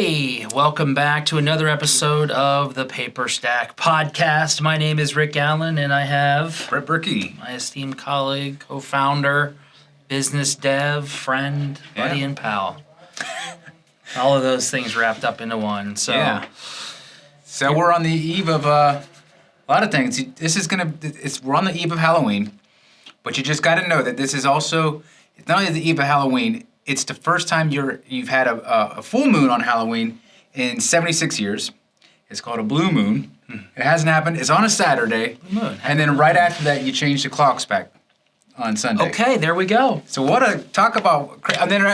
Hey, welcome back to another episode of the Paper Stack Podcast. My name is Rick Allen, and I have Brett Berkey, my esteemed colleague, co-founder, business dev, friend, buddy, and pal. All of those things wrapped up into one. So we're on the eve of a lot of things. We're on the eve of Halloween, but you just got to know that this is also, it's not only the eve of Halloween, it's the first time you've had a full moon on Halloween in 76 years. It's called a blue moon. It hasn't happened. It's on a Saturday. And then right after that, you change the clocks back on Sunday. Okay, there we go. So talk about, and then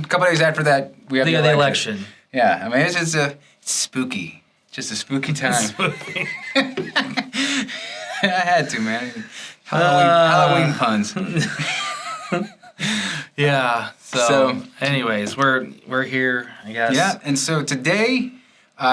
a couple days after that, we have the election. Yeah, I mean, it's just it's spooky. Just a spooky time. Spooky. I had to, man. Halloween puns. Yeah. So, anyways, we're here, I guess. Yeah, and so today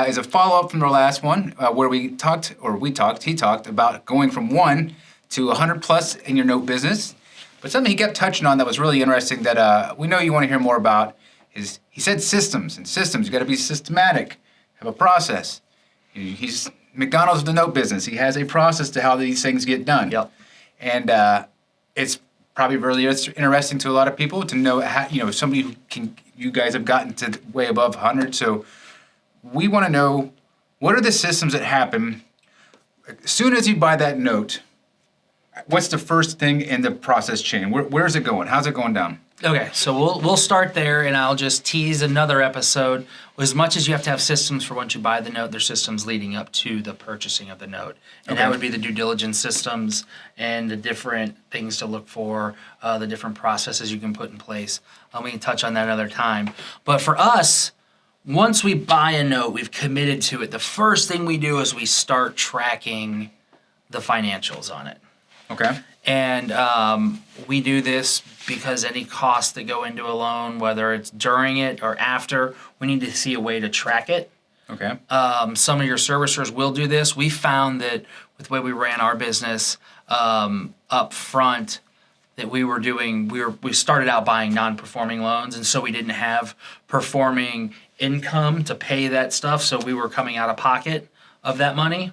is a follow-up from our last one where he talked about going from 1 to 100 plus in your note business. But something he kept touching on that was really interesting that we know you want to hear more about is he said systems. And systems, you got to be systematic, have a process. He's McDonald's of the note business. He has a process to how these things get done. Yep. And it's probably really interesting to a lot of people to know how, somebody who you guys have gotten to way above 100. So we want to know, what are the systems that happen as soon as you buy that note? What's the first thing in the process chain? Where's it going? How's it going down? Okay, so we'll start there, and I'll just tease another episode. As much as you have to have systems for once you buy the note, there's systems leading up to the purchasing of the note. And that would be the due diligence systems and the different things to look for, the different processes you can put in place. We can touch on that another time. But for us, once we buy a note, we've committed to it. The first thing we do is we start tracking the financials on it. Okay. And we do this because any costs that go into a loan, whether it's during it or after, we need to see a way to track it. Okay. Some of your servicers will do this. We found that with the way we ran our business up front, that we started out buying non-performing loans, and so we didn't have performing income to pay that stuff, so we were coming out of pocket of that money.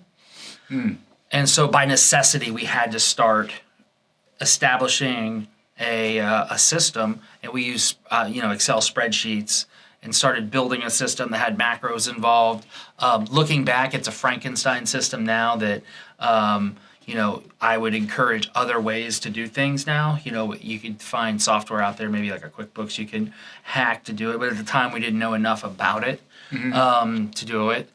And so by necessity, we had to start establishing a system, and we used Excel spreadsheets and started building a system that had macros involved. Looking back, it's a Frankenstein system now that I would encourage other ways to do things now. You could find software out there, maybe like a QuickBooks, you can hack to do it, but at the time we didn't know enough about it to do it.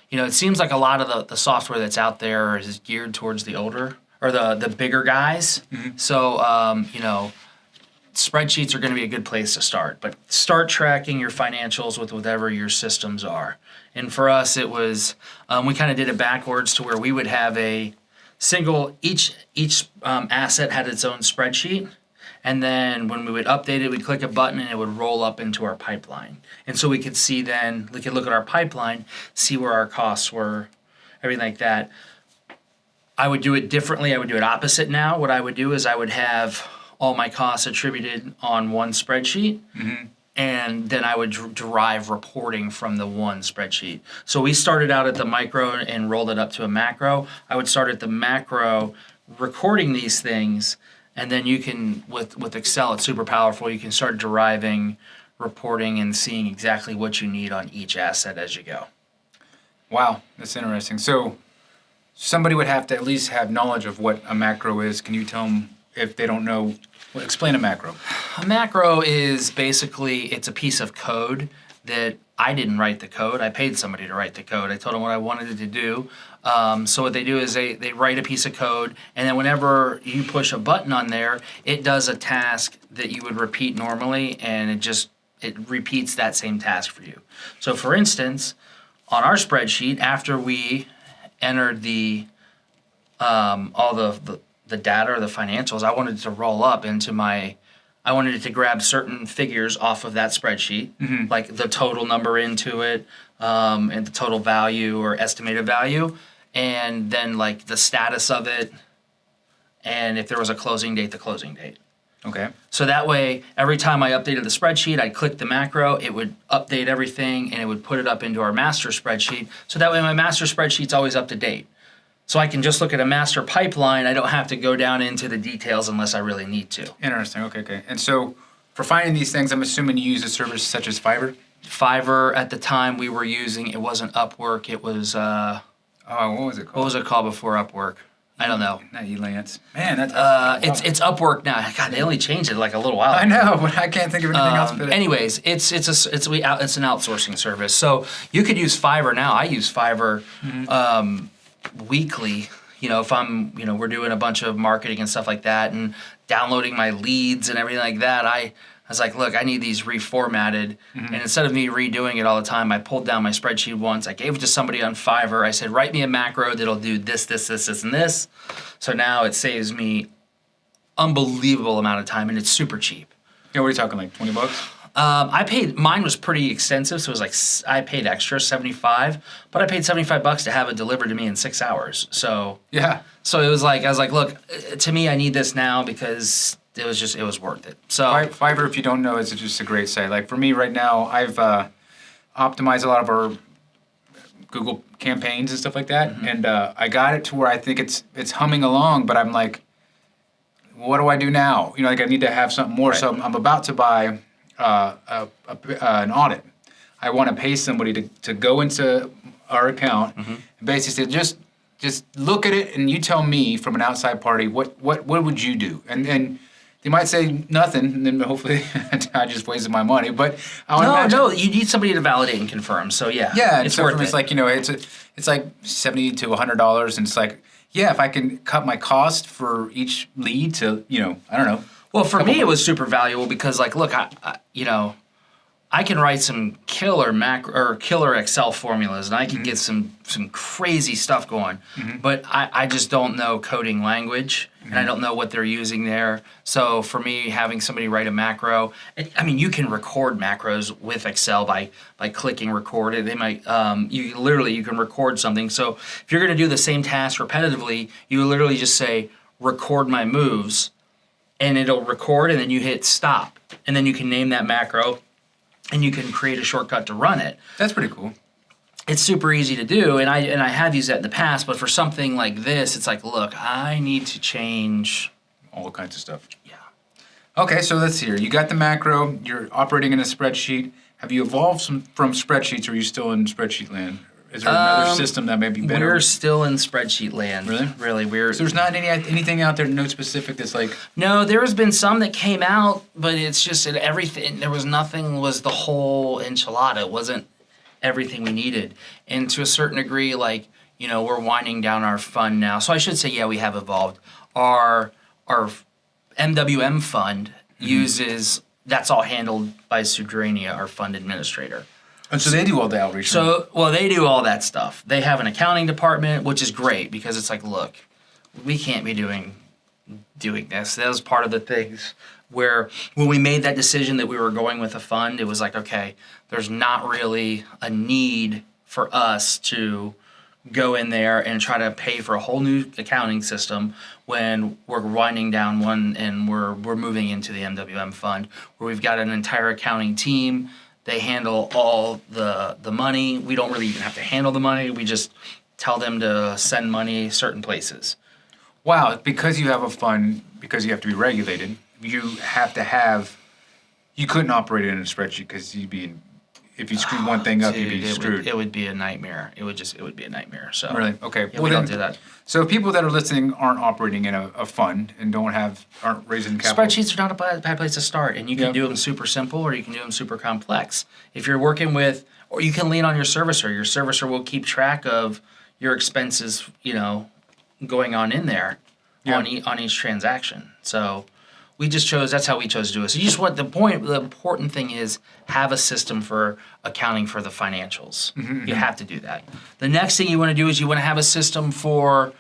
It seems like a lot of the software that's out there is geared towards the older or the bigger guys. So, spreadsheets are going to be a good place to start. But start tracking your financials with whatever your systems are. And for us, it was, we kind of did it backwards to where we would have a single, each asset had its own spreadsheet. And then when we would update it, we'd click a button and it would roll up into our pipeline. And so we could see then, we could look at our pipeline, see where our costs were, everything like that. I would do it differently. I would do it opposite now. What I would do is I would have all my costs attributed on one spreadsheet, and then I would derive reporting from the one spreadsheet. So we started out at the micro and rolled it up to a macro. I would start at the macro recording these things, and then you can, with Excel, it's super powerful. You can start deriving reporting and seeing exactly what you need on each asset as you go. Wow, that's interesting. So somebody would have to at least have knowledge of what a macro is. Can you tell them if they don't know? Well, explain a macro. A macro is basically, it's a piece of code that I didn't write the code. I paid somebody to write the code. I told them what I wanted it to do. So what they do is they write a piece of code, and then whenever you push a button on there, it does a task that you would repeat normally, and it repeats that same task for you. So for instance, on our spreadsheet, after we entered all the data or the financials, I wanted it to roll up into I wanted it to grab certain figures off of that spreadsheet, like the total number into it, and the total value or estimated value, and then like the status of it, and if there was a closing date, the closing date. Okay. So that way, every time I updated the spreadsheet, I'd click the macro, it would update everything, and it would put it up into our master spreadsheet. So that way, my master spreadsheet's always up to date. So I can just look at a master pipeline. I don't have to go down into the details unless I really need to. Interesting. Okay. And so for finding these things, I'm assuming you use a service such as Fiverr? Fiverr at the time we were using, it wasn't Upwork, it was, Oh, what was it what called? was it called before Upwork? I don't know. Not Elance. Man, that's... It's Upwork now. God, they only changed it like a little while I ago. know, but I can't think of anything else. But Anyways, it's an outsourcing service. So you could use Fiverr now. I use Fiverr weekly. You know, if I'm, we're doing a bunch of marketing and stuff like that, and downloading my leads and everything like that. I was like, look, I need these reformatted. And instead of me redoing it all the time, I pulled down my spreadsheet once. I gave it to somebody on Fiverr. I said, write me a macro that'll do this, this, this, this, and this. So now it saves me unbelievable amount of time, and it's super cheap. what are you talking, like $20? Mine was pretty extensive, so it was like, I paid extra, 75, but I paid $75 to have it delivered to me in 6 hours. So Yeah. So it was like, I was like, look, to me, I need this now because it was worth it. So Fiverr, if you don't know, is just a great site. Like for me right now, I've optimized a lot of our Google campaigns and stuff like that, and I got it to where I think it's humming along. But I'm like, what do I do now? Like I need to have something more. Right. So I'm about to buy an audit. I want to pay somebody to go into our account and basically say, just look at it and you tell me from an outside party what would you do? And they might say nothing, and then hopefully I just wasted my money. But I would imagine, no, you need somebody to validate and confirm. So yeah, yeah, and it's so worth for me, it's it. like it's like $70 to $100, and it's like, yeah, if I can cut my cost for each lead to I don't know. Well, for me, it was super valuable because, like, look, I can write some killer killer Excel formulas, and I can get some crazy stuff going. But I just don't know coding language, and I don't know what they're using there. So for me, having somebody write a macro, I mean, you can record macros with Excel by clicking record. They might you can record something. So if you're going to do the same task repetitively, you literally just say record my moves, and it'll record, and then you hit stop, and then you can name that macro. And you can create a shortcut to run it. That's pretty cool. It's super easy to do, and I have used that in the past. But for something like this, it's like, look, I need to change All kinds of stuff. Yeah. Okay, so let's see here. You got the macro. You're operating in a spreadsheet. Have you evolved from spreadsheets, or are you still in spreadsheet land? Is there another system that may be better? We're still in spreadsheet land. Really? Really, we're. So there's not anything out there, no specific, that's like... No, there has been some that came out, but it's just that everything. There was nothing. Was the whole enchilada? It wasn't everything we needed, and to a certain degree, like we're winding down our fund now. So I should say, yeah, we have evolved. Our MWM fund uses. That's all handled by Sudrania, our fund administrator. And so they do all the outreach. So, well, they do all that stuff. They have an accounting department, which is great because it's like, look, we can't be doing this. That was part of the things where when we made that decision that we were going with a fund, it was like, okay, there's not really a need for us to go in there and try to pay for a whole new accounting system when we're winding down one and we're moving into the MWM fund where we've got an entire accounting team. They handle all the money. We don't really even have to handle the money. We just tell them to send money certain places. Wow, because you have a fund, because you have to be regulated, you couldn't operate it in a spreadsheet because if you screwed one thing up, Dude, you'd be screwed. It would be a nightmare. It would be a nightmare. So Really? Okay. Yeah, we don't do that. So people that are listening aren't operating in a fund and aren't raising capital. Spreadsheets are not a bad place to start, and you can Yeah. do them super simple or you can do them super complex. If you're working with, or you can lean on your servicer. Your servicer will keep track of your expenses, going on in there Yeah. on each transaction. So that's how we chose to do it. So you just want the important thing is have a system for accounting for the financials. You have to do that. The next thing you want to do is you want to have a system for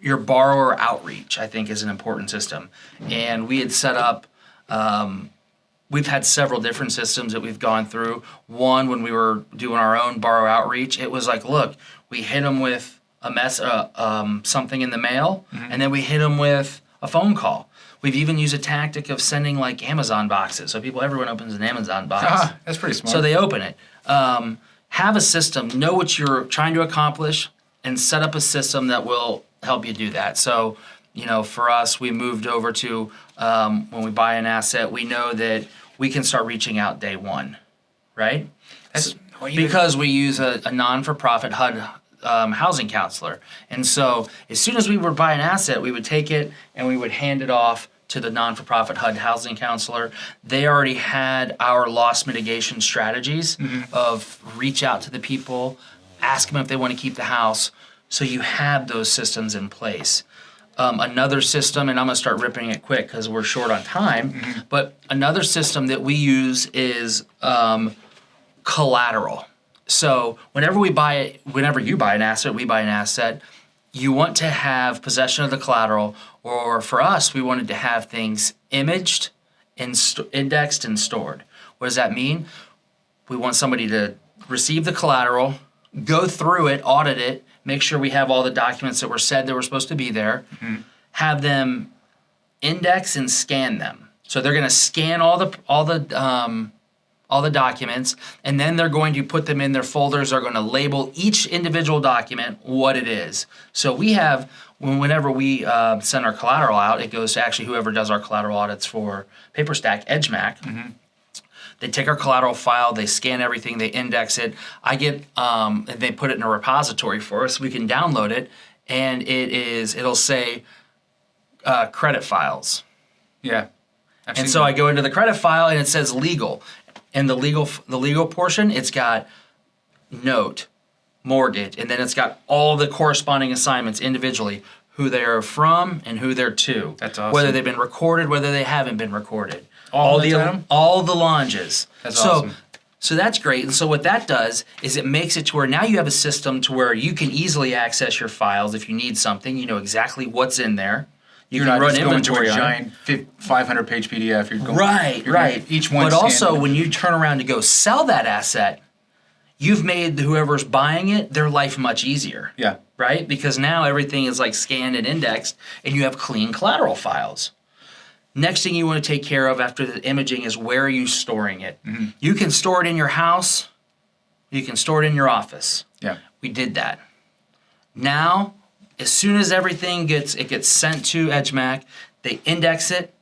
your borrower outreach, I think is an important system. And we had set up, we've had several different systems that we've gone through. One, when we were doing our own borrower outreach, it was like, look, we hit them with something in the mail, and then we hit them with a phone call. We've even used a tactic of sending like Amazon boxes. So everyone opens an Amazon box. That's pretty smart. So they open it. Have a system, know what you're trying to accomplish, and set up a system that will help you do that. So, for us, we moved over to when we buy an asset, we know that we can start reaching out day one, right? Because we use a non-for-profit HUD housing counselor. And so as soon as we would buy an asset, we would take it and we would hand it off to the non-for-profit HUD housing counselor. They already had our loss mitigation strategies of reach out to the people, ask them if they want to keep the house. So you have those systems in place. Another system, and I'm going to start ripping it quick because we're short on time, but another system that we use is collateral. So whenever you buy an asset, we buy an asset, you want to have possession of the collateral, or for us, we wanted to have things imaged, indexed, and stored. What does that mean? We want somebody to receive the collateral, go through it, audit it, make sure we have all the documents that were said that were supposed to be there, have them index and scan them. So they're going to scan all the documents, and then they're going to put them in their folders. They're going to label each individual document what it is. So we have, whenever we send our collateral out, it goes to actually whoever does our collateral audits for PaperStack, EdgeMac. They take our collateral file, they scan everything, they index it. And they put it in a repository for us. We can download it, and it'll say credit files. Yeah. And so I go into the credit file, and it says legal. And the legal portion, it's got note, mortgage, and then it's got all the corresponding assignments individually, who they are from and who they're to. That's awesome. Whether they've been recorded, whether they haven't been recorded. All the time? All the launches. That's awesome. So that's great. And so what that does is it makes it to where now you have a system to where you can easily access your files if you need something. You know exactly what's in there. You're can not run just going to inventory a on it. giant 500-page PDF. You're going Right. Each one. But also, scanned. when you turn around to go sell that asset, you've made whoever's buying it their life much easier. Yeah. Right? Because now everything is like scanned and indexed, and you have clean collateral files. Next thing you want to take care of after the imaging is where are you storing it? You can store it in your house. You can store it in your office. Yeah. We did that. Now, as soon as everything gets sent to EdgeMac, they index it,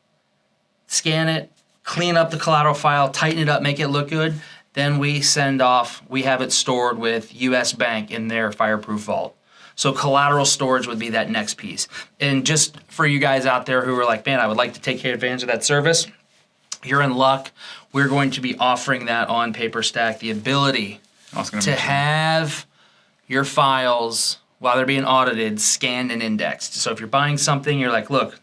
scan it, clean up the collateral file, tighten it up, make it look good. Then we send off, we have it stored with US Bank in their fireproof vault. So collateral storage would be that next piece. And just for you guys out there who are like, man, I would like to take advantage of that service, you're in luck. We're going to be offering that on PaperStack, the ability to have your files, while they're being audited, scanned and indexed. So if you're buying something, you're like, look,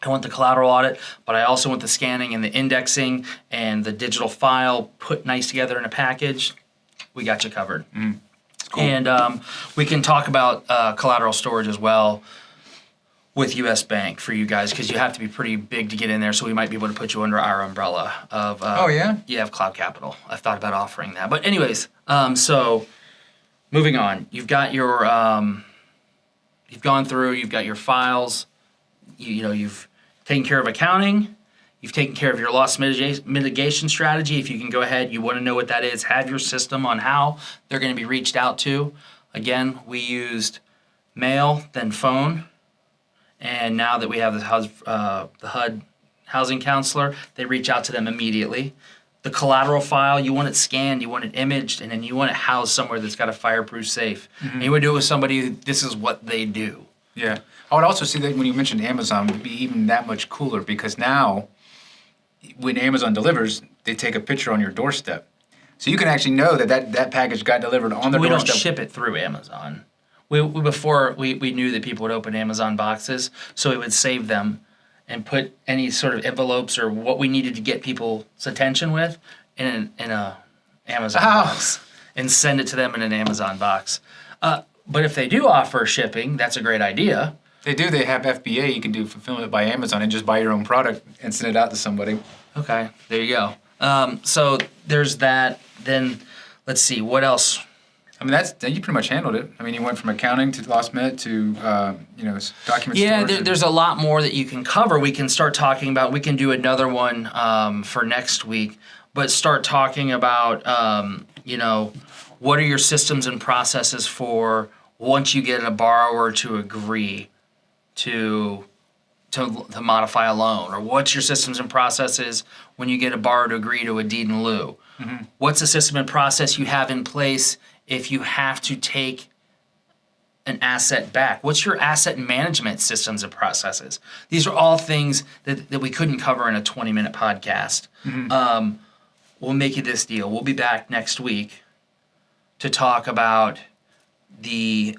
I want the collateral audit, but I also want the scanning and the indexing and the digital file put nice together in a package. We got you covered. Cool. And we can talk about collateral storage as well with US Bank for you guys, because you have to be pretty big to get in there, so we might be able to put you under our umbrella of of Cloud Capital. I've thought about offering that. But anyways, so moving on. You've got your you've gone through, you've got your files, you've taken care of accounting, you've taken care of your loss mitigation strategy. If you can go ahead, you want to know what that is, have your system on how they're going to be reached out to. Again, we used mail, then phone, and now that we have the HUD housing counselor, they reach out to them immediately. The collateral file, you want it scanned, you want it imaged, and then you want it housed somewhere that's got a fireproof safe. And you would do it with somebody who, this is what they do. Yeah. I would also see that when you mentioned Amazon, it would be even that much cooler, because now when Amazon delivers, they take a picture on your doorstep. So you can actually know that package got delivered on the doorstep. We don't ship it through Amazon. Before we knew that people would open Amazon boxes, so we would save them and put any sort of envelopes or what we needed to get people's attention with in a Amazon box and send it to them in an Amazon box. But if they do offer shipping, that's a great idea. They do. They have FBA. You can do fulfillment by Amazon and just buy your own product and send it out to somebody. Okay, there you go. So there's that. Then let's see, what else? I mean, you pretty much handled it. I mean, you went from accounting to lost med to document Yeah, storage. there's a lot more that you can cover. We can start talking about. We can do another one for next week, but start talking about what are your systems and processes for once you get a borrower to agree to modify a loan, or what's your systems and processes when you get a borrower to agree to a deed in lieu? Mm-hmm. What's the system and process you have in place if you have to take an asset back? What's your asset management systems and processes? These are all things that we couldn't cover in a 20-minute podcast. Mm-hmm. We'll make you this deal. We'll be back next week to talk about the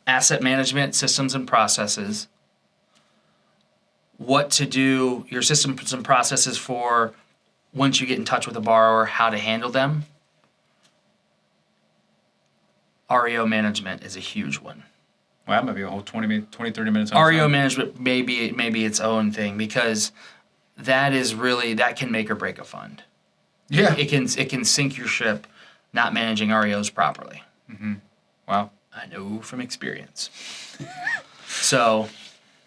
asset management systems and processes, what to do, your systems and processes for once you get in touch with a borrower, how to handle them. REO management is a huge one. Well, that might be a whole 30 minutes. On REO management may be its own thing, because that can make or break a fund. Yeah. It can sink your ship not managing REOs properly. Mm-hmm. Wow. I know from experience. So.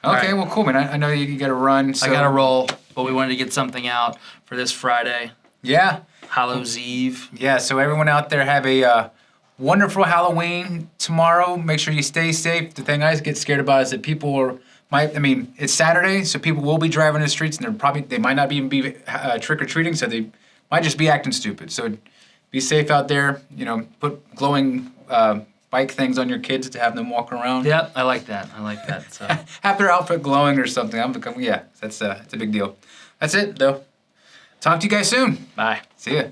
Okay, right. Well, cool, man. I know you got to run. So. I got to roll, but we wanted to get something out for this Friday. Yeah. Hallows Eve. Yeah, so everyone out there have a wonderful Halloween tomorrow. Make sure you stay safe. The thing I get scared about is that it's Saturday, so people will be driving the streets, and they might not even be trick-or-treating, so they might just be acting stupid. So be safe out there. Put glowing bike things on your kids to have them walk around. Yep, I like that. So. Have their outfit glowing or something. It's a big deal. That's it, though. Talk to you guys soon. Bye. See ya.